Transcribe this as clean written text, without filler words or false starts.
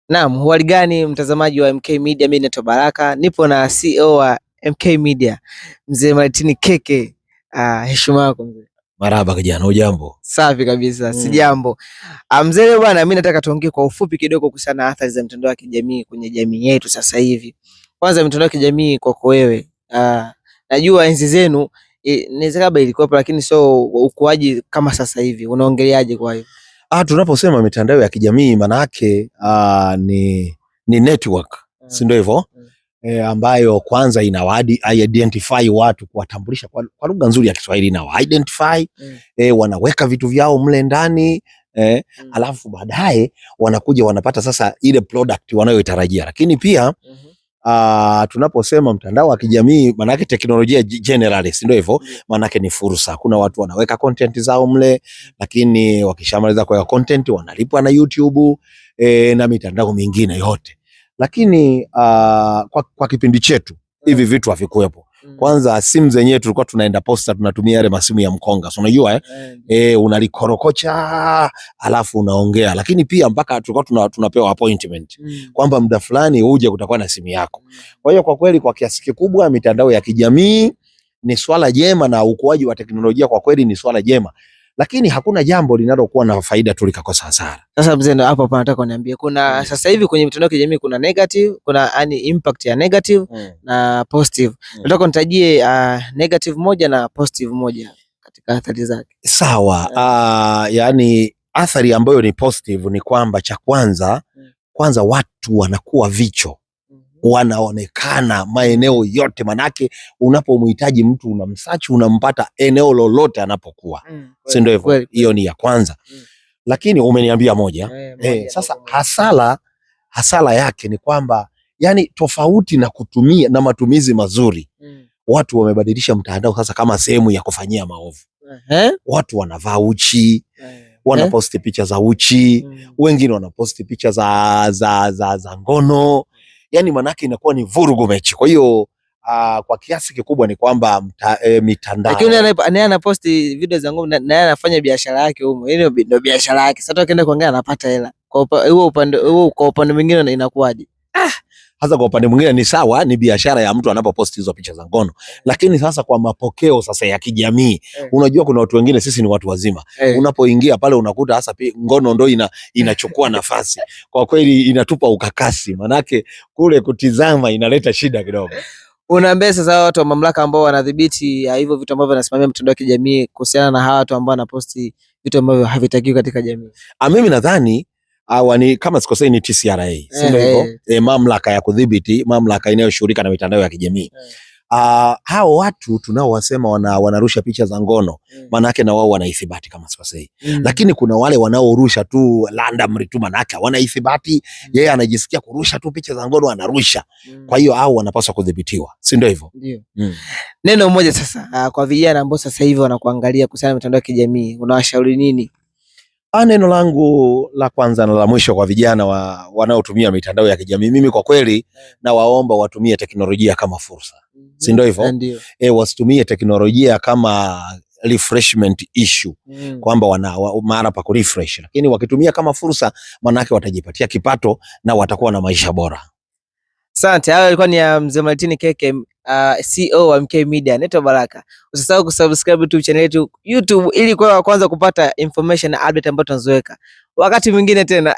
Naam, huhali gani mtazamaji wa MK Media, mimi naitwa Baraka, nipo na CEO wa MK Media, Mzee Martin Keke. Heshima yako mzee. Marhaba kijana, hujambo? Safi kabisa, sijambo. Mzee bwana, mimi nataka tuongee kwa ufupi kidogo kuhusiana na athari za mitandao ya kijamii kwenye jamii yetu sasa hivi. Kwanza mitandao ya kijamii kwako wewe, najua enzi zenu inaweza kama ilikuwa lakini sio ukuaji kama sasa hivi. Unaongeleaje kwa hiyo? Tunaposema mitandao ya kijamii maana yake ni network, si ndio hivyo? Ambayo kwanza identify watu, kuwatambulisha kwa lugha nzuri ya Kiswahili, na identify wanaweka vitu vyao mle ndani alafu baadaye wanakuja wanapata sasa ile product wanayoitarajia. Lakini pia tunaposema mtandao wa kijamii maana yake teknolojia generally, si ndio hivyo? Maana yake ni fursa. Kuna watu wanaweka content zao mle, lakini wakishamaliza kwa content wanalipwa na YouTube na mitandao mingine yote. Lakini kwa kipindi chetu hivi vitu havikuwepo. Kwanza simu zenyewe tulikuwa tunaenda posta, tunatumia yale masimu ya mkonga, so unajua unalikorokocha alafu unaongea. Lakini pia mpaka tulikuwa tunapewa appointment kwamba muda fulani uje kutakuwa na simu yako. Kwa hiyo kwa kweli kwa kiasi kikubwa mitandao ya kijamii ni swala jema, na ukuaji wa teknolojia kwa kweli ni swala jema, lakini hakuna jambo linalokuwa na faida tu likakosa hasara. Sasa mzee, ndo hapo nataka uniambie, kuna sasa hivi kwenye mitandao ya kijamii kuna negative, kuna impact ya negative na positive. Nataka unitajie negative moja na positive moja katika athari zake. Sawa. Yani athari ambayo ni positive ni kwamba cha kwanza watu wanakuwa vicho, wanaonekana maeneo yote, manake unapomhitaji mtu unamsearch, unampata eneo lolote anapokuwa, si ndio hivyo? Hiyo ni ya kwanza. Lakini umeniambia moja. Sasa hasara yake ni kwamba yani tofauti na kutumia na matumizi mazuri, watu wamebadilisha mtandao sasa kama sehemu ya kufanyia maovu. Watu wanavaa uchi, wanaposti picha za uchi, wengine wanaposti picha za ngono. Yani manake inakuwa ni vurugu mechi. Kwa hiyo kwa kiasi kikubwa ni kwamba mitandao, lakini naye anaposti video za ngono, naye anafanya biashara yake huko. Hiyo ndio biashara yake. Sasa ukienda kuongea anapata hela. Kwa upande mwingine inakuwaje? Hasa kwa upande mwingine ni sawa, ni biashara ya mtu anapoposti hizo picha za ngono. Lakini sasa kwa mapokeo sasa ya kijamii, unajua kuna watu wengine, sisi ni watu wazima, unapoingia pale unakuta hasa ngono ndo inachukua nafasi. Kwa kweli inatupa ukakasi, manake kule kutizama inaleta shida kidogo. Unaambia sasa watu wa mamlaka ambao wanadhibiti hivyo vitu ambavyo wanasimamia mitandao ya kijamii kuhusiana na hawa watu ambao wanaposti vitu ambavyo havitakiwi katika jamii? Mimi nadhani ni kama sikosei ni TCRA, si ndio hivyo? Mamlaka ya kudhibiti, mamlaka inayoshughulika na mitandao ya kijamii. Hao watu tunaowasema wanarusha picha za ngono, maana yake na wao wanaithibati kama sikosei. Lakini kuna wale wanaorusha tu randomly tu, maana yake wanaithibati, yeye anajisikia kurusha tu picha za ngono anarusha. Kwa hiyo hao wanapaswa kudhibitiwa, si ndio hivyo? Ndio. Neno moja sasa kwa vijana ambao sasa hivi wanakuangalia kuhusiana na mitandao ya kijamii, unawashauri nini? Neno langu la kwanza na la mwisho kwa vijana wanaotumia mitandao ya kijamii, mimi kwa kweli na waomba watumie teknolojia kama fursa, si ndio hivyo? Wasitumie teknolojia kama refreshment issue, kwamba mara pa kurefresh, lakini wakitumia kama fursa, maana yake watajipatia kipato na watakuwa na maisha bora. Asante. Hayo ilikuwa ni Mzee Martin Keke, CEO wa MK Media. Naitwa Baraka. Usisahau kusubscribe YouTube channel yetu YouTube ili kwa kwanza kupata information na update ambazo tunazoweka. Wakati mwingine tena